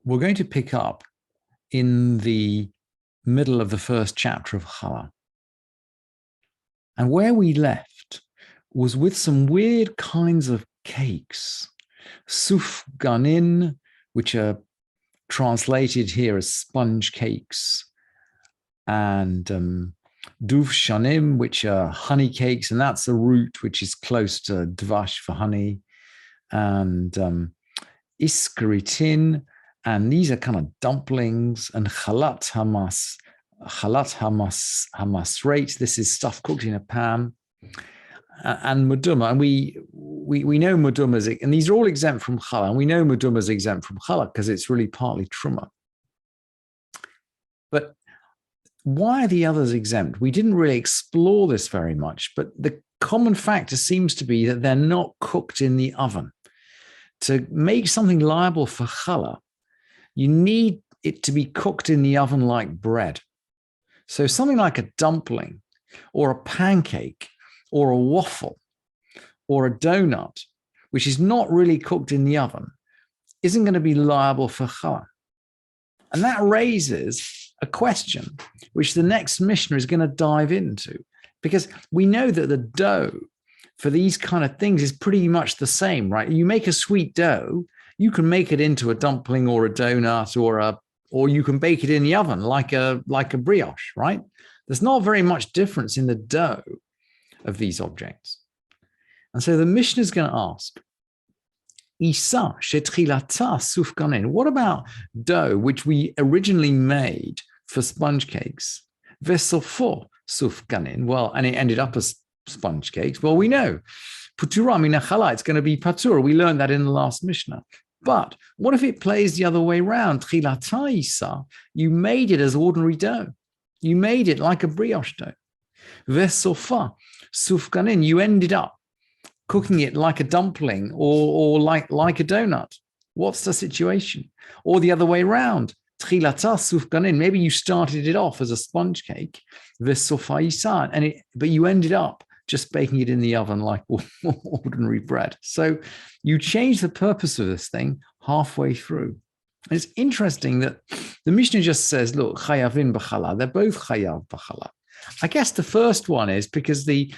we're going to pick up in the middle of the first chapter of Hallah. And where we left was with some weird kinds of cakes. Sufganin, which are translated here as sponge cakes, and duvshanim, which are honey cakes, and that's a root which is close to dvash for honey, and iskritin, and these are kind of dumplings, and halat hamasrate. This is stuff cooked in a pan, and muduma. And we know muduma is, and these are all exempt from challah. And we know muduma is exempt from challah because it's really partly truma. But why are the others exempt? We didn't really explore this very much, but the common factor seems to be that they're not cooked in the oven. To make something liable for challah, you need it to be cooked in the oven like bread. So something like a dumpling or a pancake or a waffle or a donut, which is not really cooked in the oven, isn't going to be liable for challah. And that raises a question, which the next Mishnah is going to dive into, because we know that the dough for these kind of things is pretty much the same, right? You make a sweet dough, you can make it into a dumpling or a donut or you can bake it in the oven like a brioche, right? There's not very much difference in the dough of these objects. And so the Mishnah is going to ask, Isa shetchilata sufganin. What about dough which we originally made for sponge cakes? Vesofo sufganin. Well, and it ended up as sponge cakes. Well, we know putura min hallah, it's going to be patur. We learned that in the last Mishnah. But what if it plays the other way around? Tchilata isa, you made it as ordinary dough. You made it like a brioche dough. Vesofa sufganin, you ended up cooking it like a dumpling or like a donut. What's the situation? Or the other way around. Tchilata sufganin, maybe you started it off as a sponge cake, vesofa isa, but you ended up just baking it in the oven like ordinary bread. So you change the purpose of this thing halfway through. And it's interesting that the Mishnah just says, look, chayavin b'challah, they're both chayav b'challah. I guess the first one is because the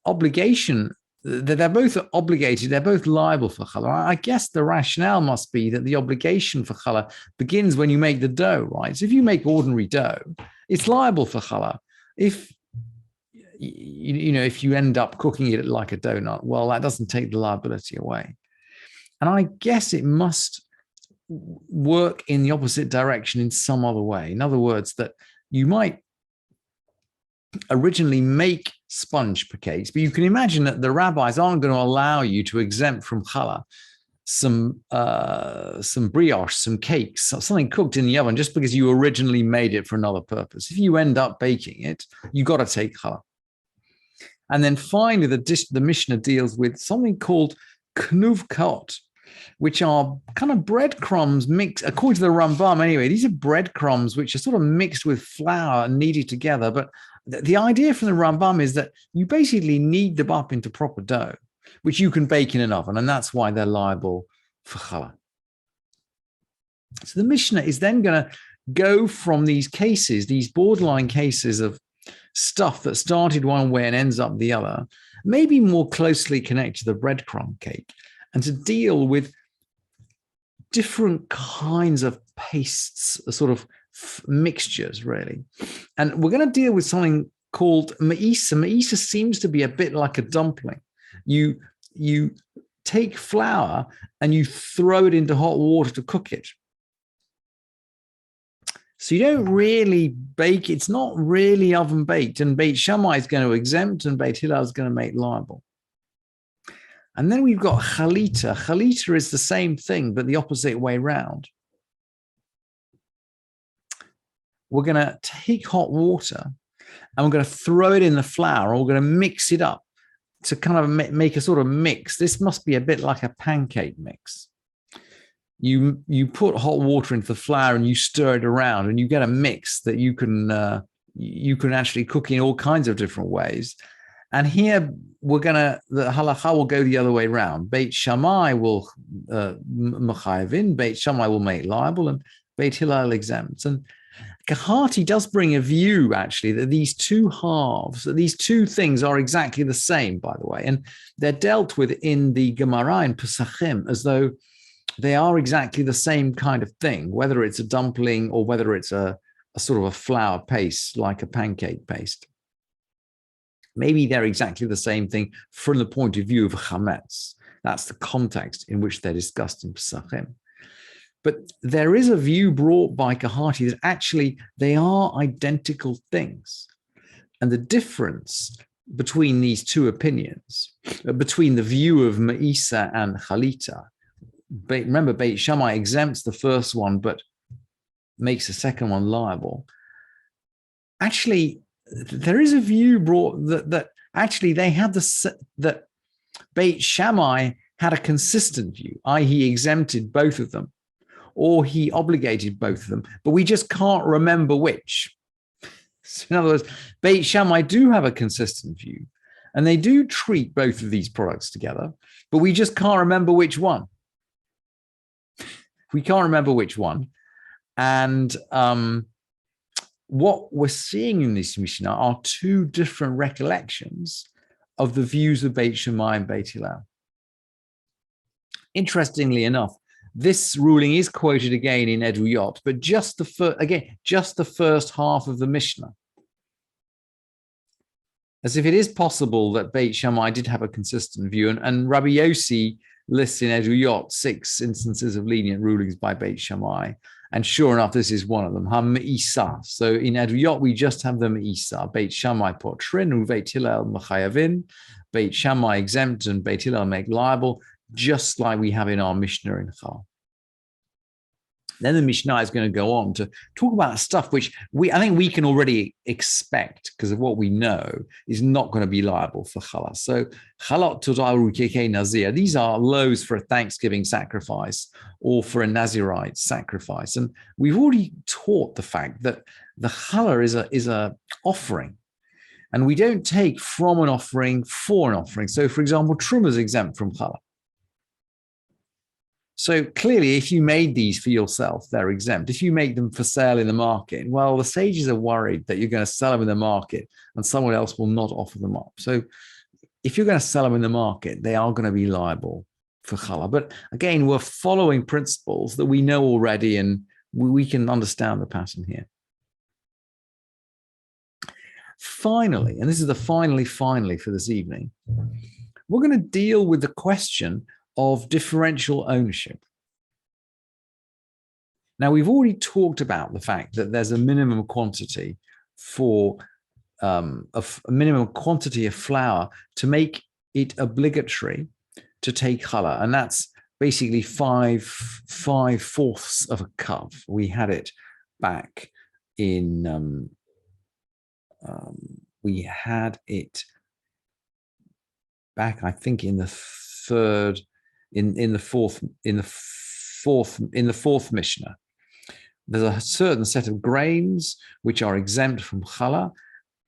obligation, they're both obligated, they're both liable for challah. I guess the rationale must be that the obligation for challah begins when you make the dough, right? So if you make ordinary dough, it's liable for challah. If if you end up cooking it like a donut, well, that doesn't take the liability away. And I guess it must work in the opposite direction in some other way. In other words, that you might originally make sponge cakes, but you can imagine that the rabbis aren't going to allow you to exempt from challah some brioche, some cakes, something cooked in the oven just because you originally made it for another purpose. If you end up baking it, you got to take challah. And then finally, the Mishnah deals with something called knuvkot, which are kind of breadcrumbs mixed, according to the Rambam anyway. These are breadcrumbs which are sort of mixed with flour and kneaded together. But the idea from the Rambam is that you basically knead them up into proper dough, which you can bake in an oven, and that's why they're liable for challah. So the Mishnah is then going to go from these cases, these borderline cases of stuff that started one way and ends up the other, maybe more closely connected to the breadcrumb cake, and to deal with different kinds of pastes, sort of mixtures, really. And we're going to deal with something called ma'isa. Ma'isa seems to be a bit like a dumpling. You take flour and you throw it into hot water to cook it. So you don't really bake. It's not really oven baked. And Beit Shammai is going to exempt and Beit Hillel is going to make liable. And then we've got chalita. Chalita is the same thing, but the opposite way around. We're going to take hot water and we're going to throw it in the flour, or we're going to mix it up to kind of make a sort of mix. This must be a bit like a pancake mix. You put hot water into the flour and you stir it around, and you get a mix that you can actually cook in all kinds of different ways. And here the halacha will go the other way around. Beit Shammai will mechayevin, Beit Shammai will make liable, and Beit Hillel exempts. And Kahati does bring a view, actually, that these two halves, that these two things are exactly the same, by the way, and they're dealt with in the Gemara in Pesachim as though they are exactly the same kind of thing, whether it's a dumpling or whether it's a sort of a flour paste, like a pancake paste. Maybe they're exactly the same thing from the point of view of chametz. That's the context in which they're discussed in Pesachim. But there is a view brought by Kahati that actually they are identical things. And the difference between these two opinions, between the view of Ma'isa and Chalita, remember, Beit Shammai exempts the first one, but makes the second one liable. Actually, there is a view brought that actually they had that Beit Shammai had a consistent view, i.e. he exempted both of them, or he obligated both of them, but we just can't remember which. So in other words, Beit Shammai do have a consistent view, and they do treat both of these products together, but we just can't remember which one. We can't remember which one. And what we're seeing in this Mishnah are two different recollections of the views of Beit Shammai and Beit Hillel. Interestingly enough, this ruling is quoted again in Eduyot, but just the first half of the Mishnah. As if it is possible that Beit Shammai did have a consistent view, and Rabbi Yossi lists in Eduyot 6 instances of lenient rulings by Beit Shammai, and sure enough, this is one of them, Ha-Me'isa. So in Eduyot, we just have the Me'isa, Beit Shammai potrin, and Beit Hillel mechayavin, Beit Shammai exempt, and Beit Hillel make liable, just like we have in our Mishnah in Chal. Then the Mishnah is going to go on to talk about stuff which I think we can already expect because of what we know is not going to be liable for Hallah. So Halot Todaru Keke Nazir, these are loaves for a Thanksgiving sacrifice or for a Nazirite sacrifice. And we've already taught the fact that the Hallah is a offering. And we don't take from an offering for an offering. So for example, Truma is exempt from Hallah. So clearly, if you made these for yourself, they're exempt. If you make them for sale in the market, well, the sages are worried that you're going to sell them in the market and someone else will not offer them up. So if you're going to sell them in the market, they are going to be liable for Hallah. But again, we're following principles that we know already, and we can understand the pattern here. Finally, and this is the finally for this evening, we're going to deal with the question of differential ownership. Now, we've already talked about the fact that there's a minimum quantity for a minimum quantity of flour to make it obligatory to take challah, and that's basically 5/4 of a cup. We had it back in I think in the third. In the fourth Mishnah, there's a certain set of grains which are exempt from challah,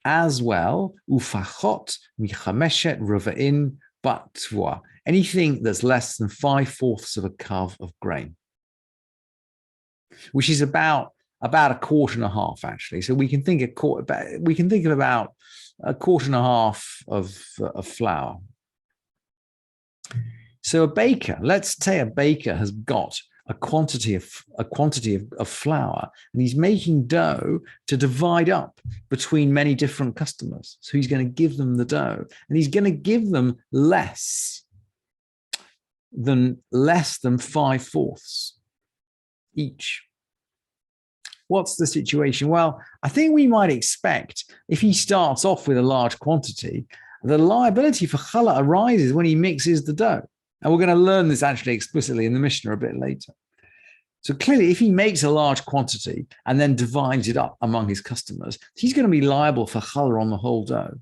as well ufachot michameshet ruvain batvua, anything that's less than 5/4 of a kav of grain, which is about a quarter and a half actually. So we can think of about a quarter and a half of flour. So a baker, let's say a baker has got a quantity of flour, and he's making dough to divide up between many different customers. So he's going to give them the dough, and he's going to give them less than 5/4 each. What's the situation? Well, I think we might expect if he starts off with a large quantity, the liability for challah arises when he mixes the dough. And we're going to learn this actually explicitly in the Mishnah a bit later. So clearly, if he makes a large quantity and then divides it up among his customers, he's going to be liable for challah on the whole dough.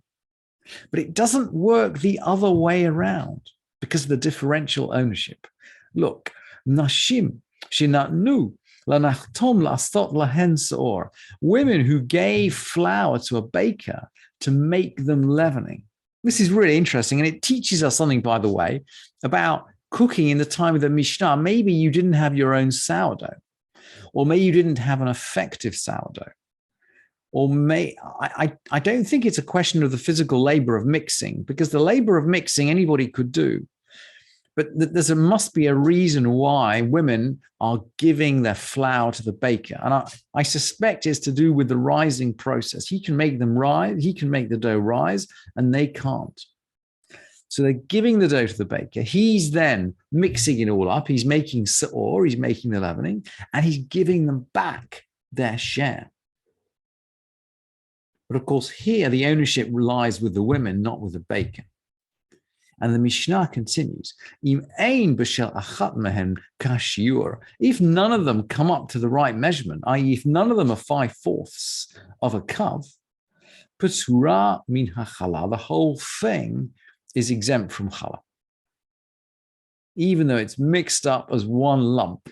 But it doesn't work the other way around because of the differential ownership. Look, nashim shinatnu lanachtom lastot lahen seor, women who gave flour to a baker to make them leavening. This is really interesting. And it teaches us something, by the way, about cooking in the time of the Mishnah. Maybe you didn't have your own sourdough, or maybe you didn't have an effective sourdough. Or I don't think it's a question of the physical labor of mixing, because the labor of mixing anybody could do. But there must be a reason why women are giving their flour to the baker. And I suspect it's to do with the rising process. He can make them rise, he can make the dough rise, and they can't. So they're giving the dough to the baker. He's then mixing it all up. He's making sa'or, he's making the leavening, and he's giving them back their share. But of course, here the ownership lies with the women, not with the baker. And the Mishnah continues, if none of them come up to the right measurement, i.e., if none of them are 5/4 of a kav, patura min hachallah, the whole thing is exempt from challah. Even though it's mixed up as one lump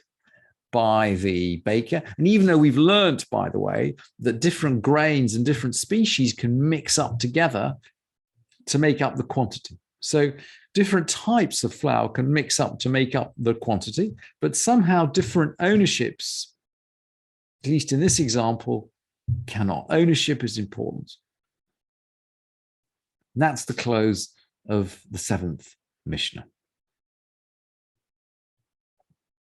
by the baker. And even though we've learned, by the way, that different grains and different species can mix up together to make up the quantity. So different types of flour can mix up to make up the quantity, but somehow different ownerships, at least in this example, cannot. Ownership is important. And that's the close of the 7th Mishnah.